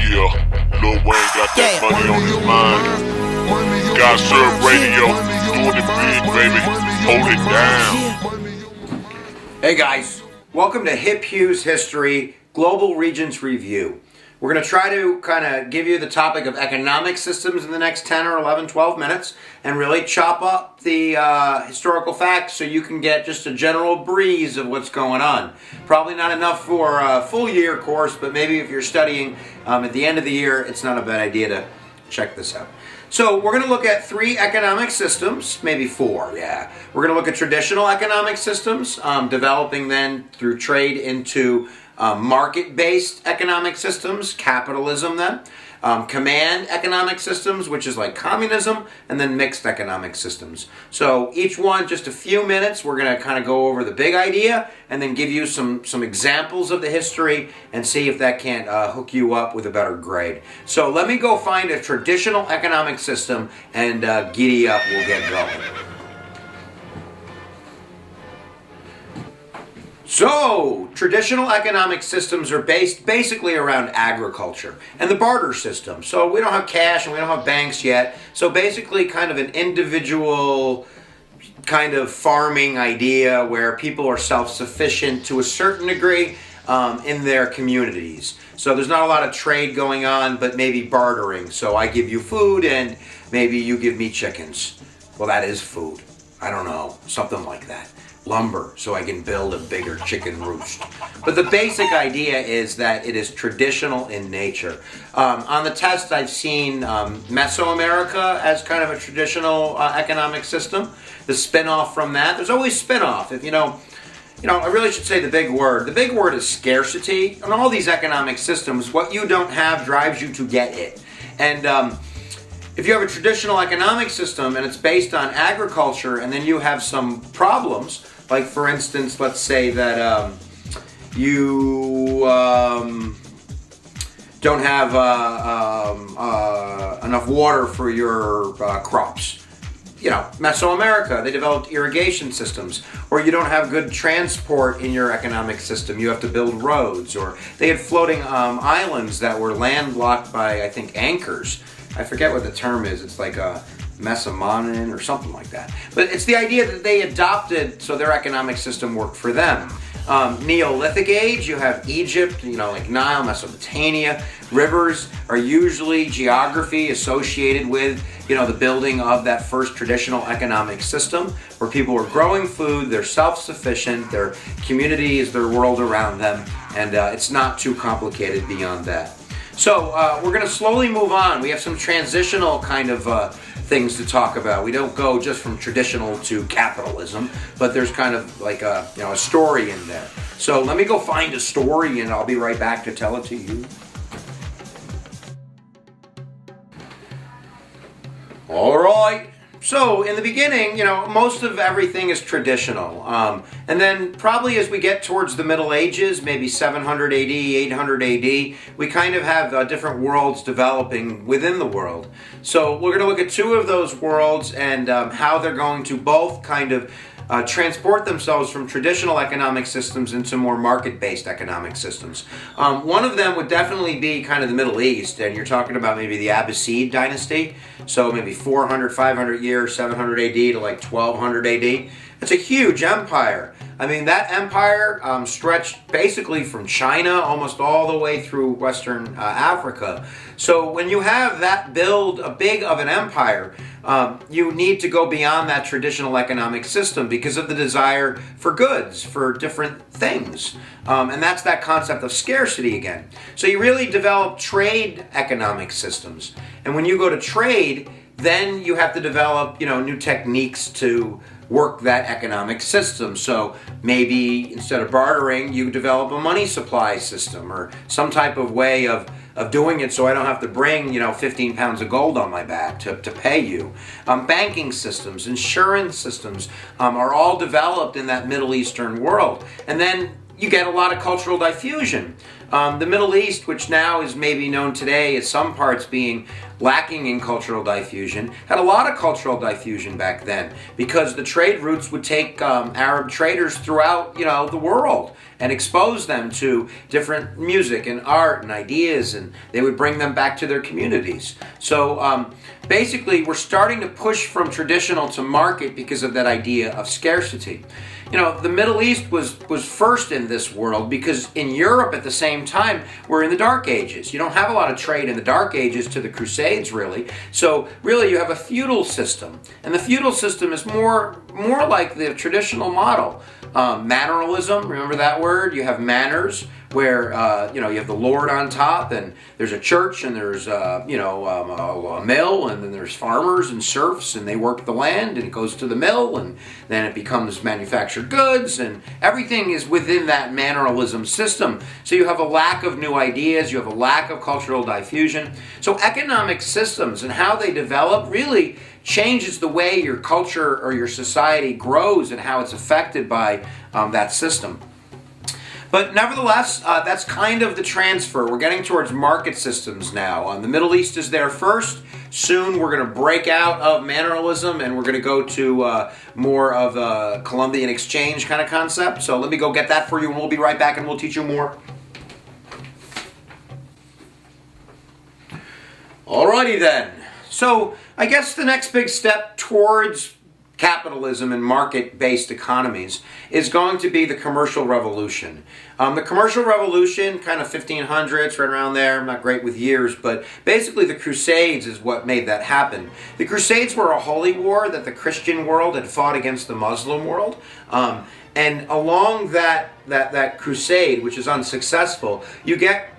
Yeah, Lil Wayne got that money on his mind. God serve radio, doing it big, baby. Hold it down. Hey guys, welcome to HipHughes History Global Regions Review. We're going to try to kind of give you the topic of economic systems in the next 10 or 11, 12 minutes and really chop up the historical facts so you can get just a general breeze of what's going on. Probably not enough for a full year course, but maybe if you're studying at the end of the year, it's not a bad idea to check this out. So we're going to look at 3 economic systems, maybe 4, yeah. We're going to look at traditional economic systems, developing then through trade into market-based economic systems, capitalism then, command economic systems, which is like communism, and then mixed economic systems. So each one, just a few minutes, we're going to kind of go over the big idea and then give you some examples of the history and see if that can't hook you up with a better grade. So let me go find a traditional economic system and giddy up, we'll get going. So, traditional economic systems are based basically around agriculture and the barter system. So we don't have cash and we don't have banks yet. So basically kind of an individual kind of farming idea where people are self-sufficient to a certain degree in their communities. So there's not a lot of trade going on, but maybe bartering. So I give you food and maybe you give me chickens. Well, that is food. I don't know, something like that. Lumber, so I can build a bigger chicken roost. But the basic idea is that it is traditional in nature. On the test, I've seen Mesoamerica as kind of a traditional economic system. The spin-off from that, there's always spin-off. If I really should say the big word. The big word is scarcity. In all these economic systems, what you don't have drives you to get it. And if you have a traditional economic system and it's based on agriculture and then you have some problems, like for instance, let's say that you don't have enough water for your crops. Mesoamerica, they developed irrigation systems. Or you don't have good transport in your economic system. You have to build roads. Or they had floating islands that were landlocked by, I think, anchors. I forget what the term is. It's like a Mesomanin or something like that. But it's the idea that they adopted so their economic system worked for them. Neolithic age, you have Egypt, like Nile, Mesopotamia. Rivers are usually geography associated with, the building of that first traditional economic system where people are growing food, they're self-sufficient, their community is their world around them, and it's not too complicated beyond that. So we're going to slowly move on. We have some transitional kind of things to talk about. We don't go just from traditional to capitalism, but there's kind of like a story in there. So let me go find a story and I'll be right back to tell it to you. All right. So in the beginning, most of everything is traditional. And then probably as we get towards the Middle Ages, maybe 700 AD, 800 AD, we kind of have different worlds developing within the world. So we're going to look at 2 of those worlds and how they're going to both kind of transport themselves from traditional economic systems into more market-based economic systems. One of them would definitely be kind of the Middle East, and you're talking about maybe the Abbasid dynasty, so maybe 400, 500 years, 700 AD to like 1200 AD. It's a huge empire. I mean, that empire stretched basically from China almost all the way through Western Africa. So when you have that build a big of an empire, you need to go beyond that traditional economic system because of the desire for goods, for different things. And that's that concept of scarcity again. So you really develop trade economic systems. And when you go to trade, then you have to develop, new techniques to work that economic system. So maybe instead of bartering, you develop a money supply system or some type of way of doing it so I don't have to bring, 15 pounds of gold on my back to pay you. Banking systems, insurance systems are all developed in that Middle Eastern world. And then you get a lot of cultural diffusion. The Middle East, which now is maybe known today as some parts being lacking in cultural diffusion, had a lot of cultural diffusion back then because the trade routes would take Arab traders throughout, the world and expose them to different music and art and ideas, and they would bring them back to their communities. So basically, we're starting to push from traditional to market because of that idea of scarcity. The Middle East was first in this world because in Europe at the same time, we're in the Dark Ages. You don't have a lot of trade in the Dark Ages to the Crusades, really. So really, you have a feudal system. And the feudal system is more like the traditional model. Manneralism, remember that word? You have manors where, you have the Lord on top, and there's a church, and there's, a mill, and then there's farmers and serfs, and they work the land, and it goes to the mill, and then it becomes manufactured goods, and everything is within that manneralism system. So you have a lack of new ideas, you have a lack of cultural diffusion. So economic systems and how they develop really changes the way your culture or your society grows and how it's affected by that system. But nevertheless, that's kind of the transfer. We're getting towards market systems now. The Middle East is there first. Soon we're going to break out of manneralism and we're going to go to more of a Columbian exchange kind of concept. So let me go get that for you and we'll be right back and we'll teach you more. Alrighty then. So I guess the next big step towards capitalism and market-based economies is going to be the commercial revolution. The commercial revolution, kind of 1500s, right around there, I'm not great with years, but basically the Crusades is what made that happen. The Crusades were a holy war that the Christian world had fought against the Muslim world. And along that crusade, which is unsuccessful, you get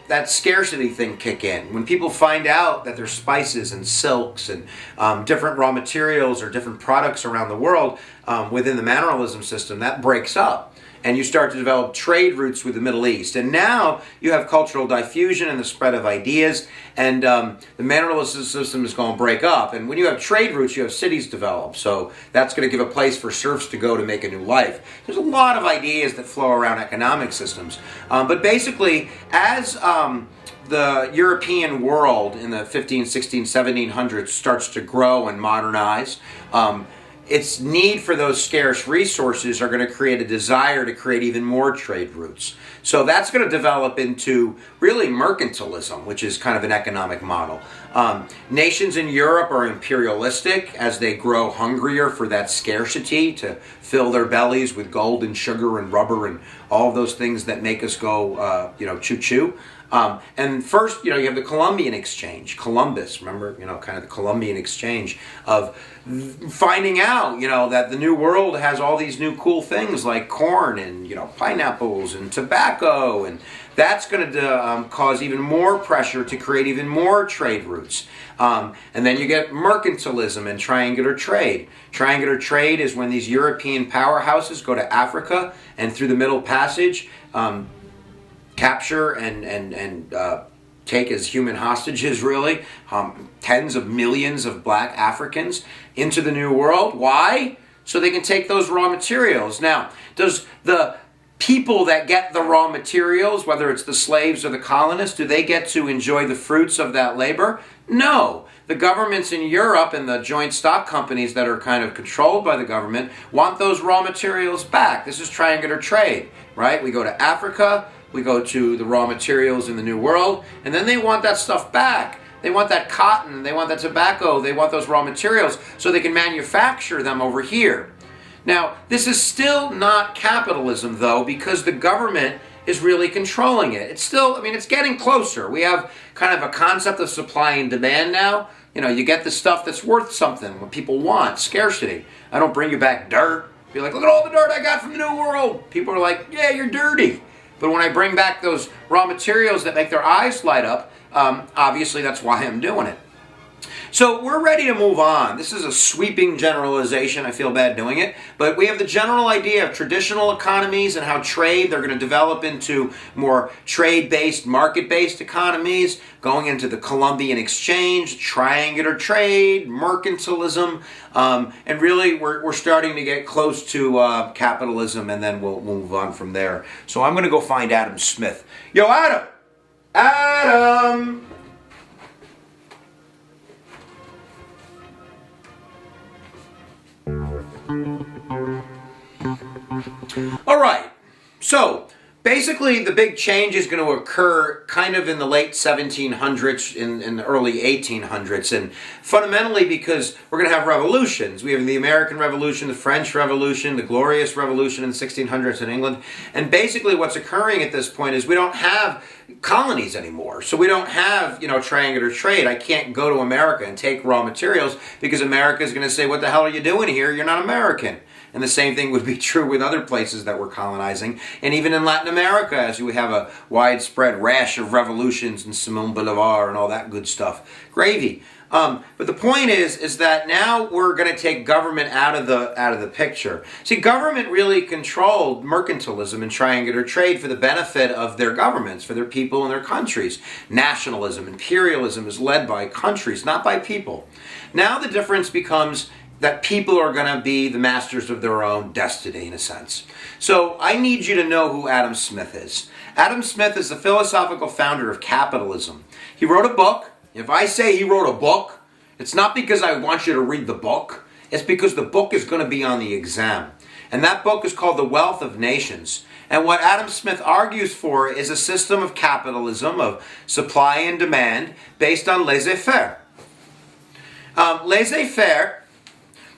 that scarcity thing kick in. When people find out that there's spices and silks and different raw materials or different products around the world within the manneralism system, that breaks up. And you start to develop trade routes with the Middle East. And now you have cultural diffusion and the spread of ideas, and the manneralism system is going to break up. And when you have trade routes, you have cities develop. So that's going to give a place for serfs to go to make a new life. There's a lot of ideas that flow around economic systems. But basically, as the European world in the 15, 16, 1700s starts to grow and modernize, its need for those scarce resources are going to create a desire to create even more trade routes. So that's going to develop into really mercantilism, which is kind of an economic model. Nations in Europe are imperialistic as they grow hungrier for that scarcity to fill their bellies with gold and sugar and rubber and all of those things that make us go, choo-choo. And first, you have the Columbian exchange, Columbus, remember, kind of the Columbian exchange of finding out, that the New World has all these new cool things like corn and, pineapples and tobacco, and that's going to cause even more pressure to create even more trade routes. And then you get mercantilism and triangular trade. Triangular trade is when these European powerhouses go to Africa and through the Middle Passage, capture and take as human hostages, really, tens of millions of black Africans into the New World. Why? So they can take those raw materials. Now, does the people that get the raw materials, whether it's the slaves or the colonists, do they get to enjoy the fruits of that labor? No. The governments in Europe and the joint stock companies that are kind of controlled by the government want those raw materials back. This is triangular trade, right? We go to Africa, we go to the raw materials in the New World, and then they want that stuff back. They want that cotton, they want that tobacco, they want those raw materials so they can manufacture them over here. Now, this is still not capitalism, though, because the government is really controlling it. It's still, it's getting closer. We have kind of a concept of supply and demand now. You get the stuff that's worth something, what people want, scarcity. I don't bring you back dirt. Be like, look at all the dirt I got from the New World. People are like, yeah, you're dirty. But when I bring back those raw materials that make their eyes light up, obviously that's why I'm doing it. So we're ready to move on. This is a sweeping generalization. I feel bad doing it. But we have the general idea of traditional economies and how trade, they're going to develop into more trade-based, market-based economies, going into the Columbian exchange, triangular trade, mercantilism. And really, we're starting to get close to capitalism, and then we'll move on from there. So I'm going to go find Adam Smith. Yo, Adam! Adam! All right, so basically the big change is going to occur kind of in the late 1700s, in the early 1800s, and fundamentally because we're going to have revolutions. We have the American Revolution, the French Revolution, the Glorious Revolution in the 1600s in England, and basically what's occurring at this point is we don't have colonies anymore. So we don't have, triangular trade. I can't go to America and take raw materials because America is going to say, what the hell are you doing here? You're not American. And the same thing would be true with other places that we're colonizing. And even in Latin America, as we have a widespread rash of revolutions and Simón Bolívar and all that good stuff. Gravy. But the point is that now we're going to take government out of the picture. See, government really controlled mercantilism and triangular trade for the benefit of their governments, for their people and their countries. Nationalism, imperialism is led by countries, not by people. Now the difference becomes that people are going to be the masters of their own destiny, in a sense. So I need you to know who Adam Smith is. Adam Smith is the philosophical founder of capitalism. He wrote a book. If I say he wrote a book, it's not because I want you to read the book. It's because the book is going to be on the exam. And that book is called The Wealth of Nations. And what Adam Smith argues for is a system of capitalism, of supply and demand, based on laissez-faire. Laissez-faire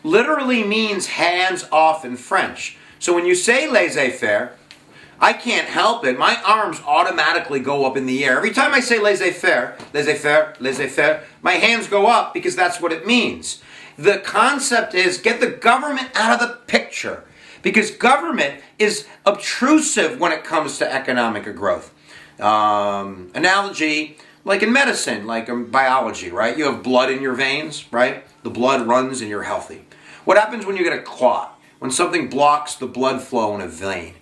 literally means hands off in French. So when you say laissez-faire, I can't help it. My arms automatically go up in the air. Every time I say laissez-faire, laissez-faire, laissez-faire, my hands go up because that's what it means. The concept is get the government out of the picture because government is obtrusive when it comes to economic growth. Analogy, like in medicine, like in biology, right? You have blood in your veins, right? The blood runs and you're healthy. What happens when you get a clot? When something blocks the blood flow in a vein?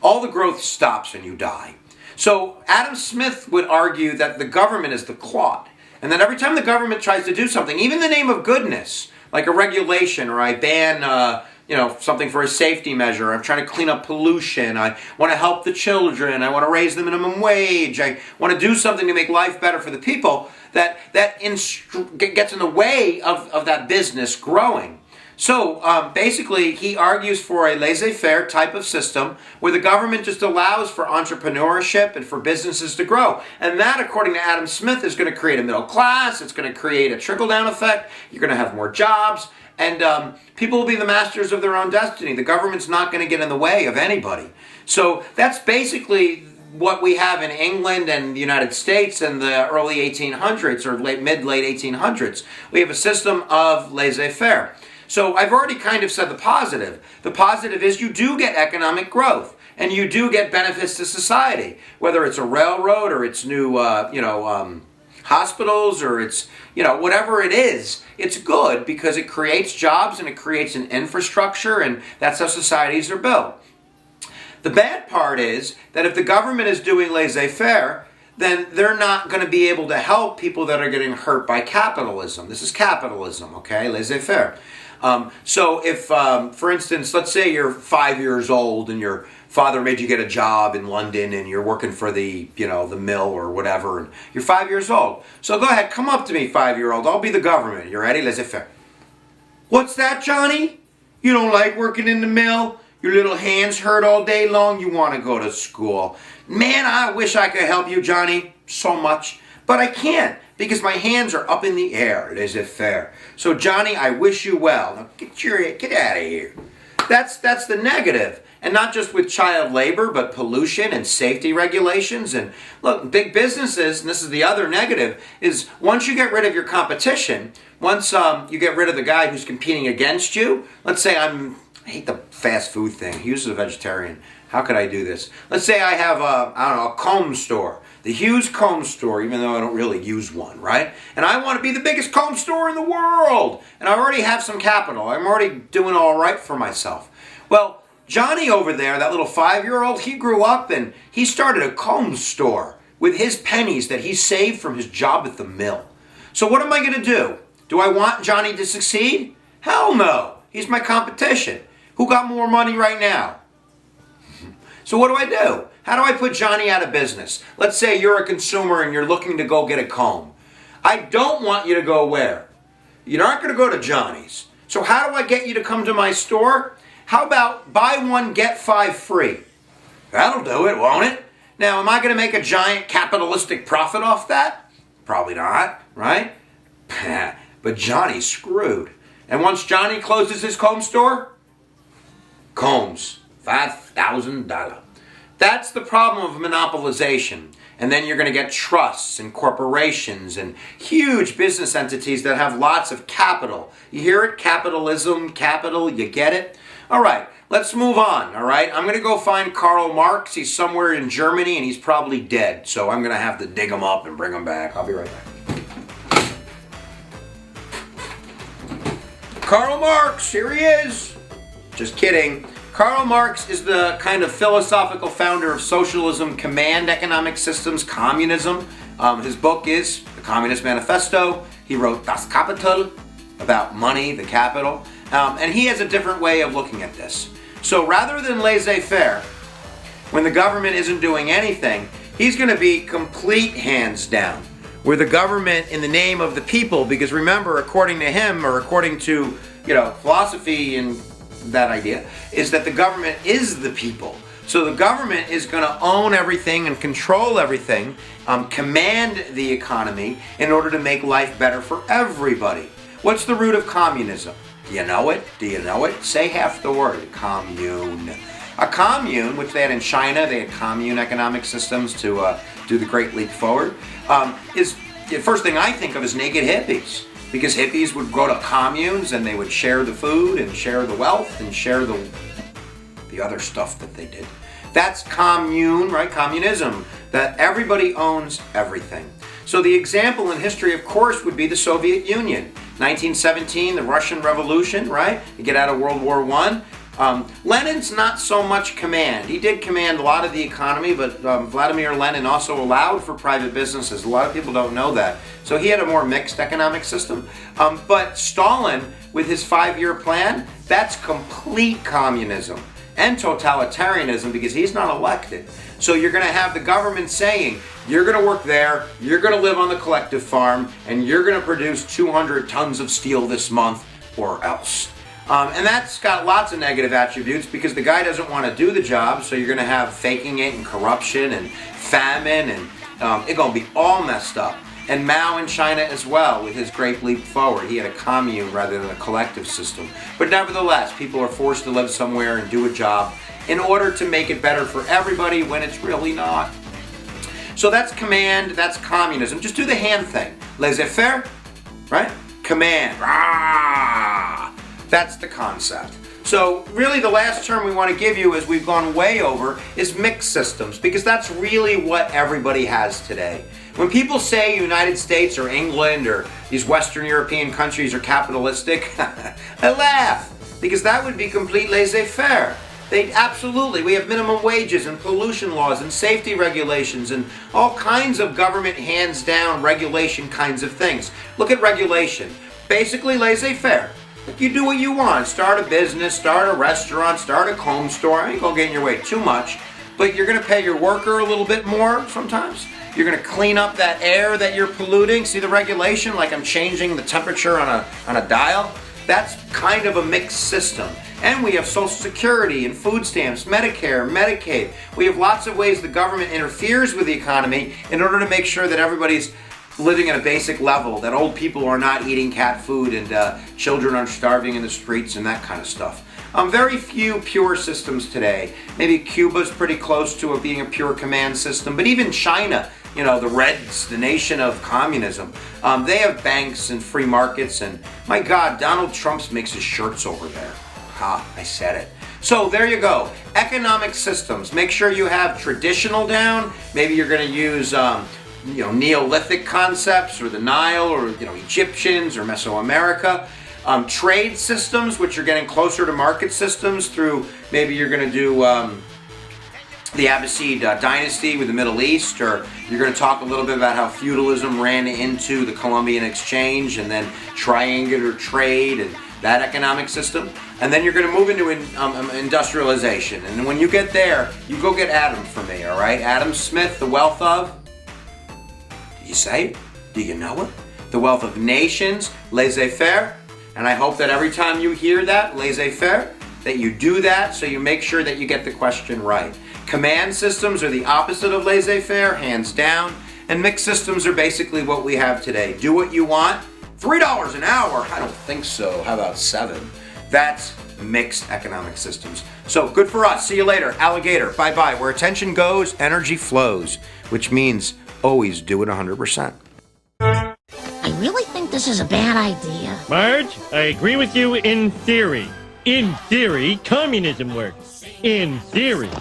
All the growth stops and you die. So Adam Smith would argue that the government is the clot. And that every time the government tries to do something, even in the name of goodness, like a regulation or I ban something for a safety measure, I'm trying to clean up pollution, I want to help the children, I want to raise the minimum wage, I want to do something to make life better for the people, that gets in the way of that business growing. So basically, he argues for a laissez-faire type of system where the government just allows for entrepreneurship and for businesses to grow. And that, according to Adam Smith, is going to create a middle class. It's going to create a trickle-down effect. You're going to have more jobs. And people will be the masters of their own destiny. The government's not going to get in the way of anybody. So that's basically what we have in England and the United States in the early 1800s or mid-late 1800s. We have a system of laissez-faire. So I've already kind of said the positive. The positive is you do get economic growth and you do get benefits to society, whether it's a railroad or it's new, hospitals or it's, whatever it is. It's good because it creates jobs and it creates an infrastructure and that's how societies are built. The bad part is that if the government is doing laissez-faire, then they're not going to be able to help people that are getting hurt by capitalism. This is capitalism, okay? Laissez-faire. So if, for instance, let's say you're 5 years old and your father made you get a job in London and you're working for the mill or whatever, and you're 5 years old. So go ahead, come up to me, 5-year-old. I'll be the government. You ready? Laissez-faire. What's that, Johnny? You don't like working in the mill? Your little hands hurt all day long? You want to go to school? Man, I wish I could help you, Johnny, so much. But I can't because my hands are up in the air, laissez-faire. So, Johnny, I wish you well. Now, get out of here. That's the negative. And not just with child labor, but pollution and safety regulations. And look, big businesses, and this is the other negative, is once you get rid of your competition, once you get rid of the guy who's competing against you, let's say I hate the fast food thing. He was a vegetarian. How could I do this? Let's say I have a comb store. The Hughes comb store, even though I don't really use one, right? And I want to be the biggest comb store in the world. And I already have some capital. I'm already doing all right for myself. Well, Johnny over there, that little 5-year-old, he grew up and he started a comb store with his pennies that he saved from his job at the mill. So what am I going to do? Do I want Johnny to succeed? Hell no. He's my competition. Who got more money right now? So what do I do? How do I put Johnny out of business? Let's say you're a consumer and you're looking to go get a comb. I don't want you to go where? You're not going to go to Johnny's. So how do I get you to come to my store? How about buy one, get 5 free? That'll do it, won't it? Now, am I going to make a giant capitalistic profit off that? Probably not, right? But Johnny's screwed. And once Johnny closes his comb store, combs, $5,000. That's the problem of monopolization. And then you're going to get trusts and corporations and huge business entities that have lots of capital. You hear it? Capitalism, capital, you get it? All right, let's move on, all right? I'm going to go find Karl Marx. He's somewhere in Germany and he's probably dead. So I'm going to have to dig him up and bring him back. I'll be right back. Karl Marx, here he is. Just kidding. Karl Marx is the kind of philosophical founder of socialism, command economic systems, communism. His book is The Communist Manifesto. He wrote Das Kapital, about money, the capital. And he has a different way of looking at this. So rather than laissez-faire, when the government isn't doing anything, he's going to be complete hands down. Where the government, in the name of the people, because remember, according to him, or according to, philosophy and that idea, is that the government is the people. So the government is going to own everything and control everything, command the economy in order to make life better for everybody. What's the root of communism? Do you know it? Do you know it? Say half the word. Commune. A commune, which they had in China, they had commune economic systems to do the Great Leap Forward, is the first thing I think of is naked hippies. Because hippies would go to communes and they would share the food and share the wealth and share the other stuff that they did. That's commune, right? Communism. That everybody owns everything. So the example in history, of course, would be the Soviet Union. 1917, the Russian Revolution, right? You get out of World War I. Lenin's not so much command. He did command a lot of the economy, but Vladimir Lenin also allowed for private businesses. A lot of people don't know that. So he had a more mixed economic system. But Stalin, with his 5-year plan, that's complete communism and totalitarianism because he's not elected. So you're going to have the government saying, you're going to work there, you're going to live on the collective farm, and you're going to produce 200 tons of steel this month or else. And that's got lots of negative attributes because the guy doesn't want to do the job, so you're going to have faking it and corruption and famine, and it's going to be all messed up. And Mao in China as well, with his Great Leap Forward. He had a commune rather than a collective system. But nevertheless, people are forced to live somewhere and do a job in order to make it better for everybody when it's really not. So that's command, that's communism. Just do the hand thing. Laissez-faire, right? Command. Rah! That's the concept. So really the last term we want to give you, as we've gone way over, is mixed systems, because that's really what everybody has today. When people say United States or England or these Western European countries are capitalistic, I laugh, because that would be complete laissez-faire. Absolutely, we have minimum wages and pollution laws and safety regulations and all kinds of government hands-down regulation kinds of things. Look at regulation. Basically laissez-faire. You do what you want. Start a business, start a restaurant, start a comb store. I ain't gonna get in your way too much, but you're gonna pay your worker a little bit more sometimes. You're gonna clean up that air that you're polluting. See the regulation, like I'm changing the temperature on a dial? That's kind of a mixed system. And we have Social Security and food stamps, Medicare, Medicaid. We have lots of ways the government interferes with the economy in order to make sure that everybody's living at a basic level, that old people are not eating cat food and children are starving in the streets and that kind of stuff. Very few pure systems today. Maybe Cuba's pretty close to being a pure command system, but even China, the Reds, the nation of communism, they have banks and free markets, and my God, Donald Trump makes his shirts over there. Ha, I said it. So there you go. Economic systems. Make sure you have traditional down. Maybe you're going to use Neolithic concepts, or the Nile, or Egyptians, or Mesoamerica. Trade systems, which are getting closer to market systems through, maybe you're going to do the Abbasid dynasty with the Middle East, or you're going to talk a little bit about how feudalism ran into the Columbian exchange, and then triangular trade and that economic system. And then you're going to move into industrialization. And when you get there, you go get Adam for me, all right? Adam Smith, The Wealth of... Do you say it? Do you know it? The Wealth of Nations, laissez-faire. And I hope that every time you hear that, laissez-faire, that you do that, so you make sure that you get the question right. Command systems are the opposite of laissez-faire, hands down. And mixed systems are basically what we have today. Do what you want. $3 an hour? I don't think so. How about $7? That's mixed economic systems. So good for us. See you later. Alligator. Bye-bye. Where attention goes, energy flows, which means always do it 100%. I really think this is a bad idea. Marge, I agree with you in theory. In theory, communism works. In theory.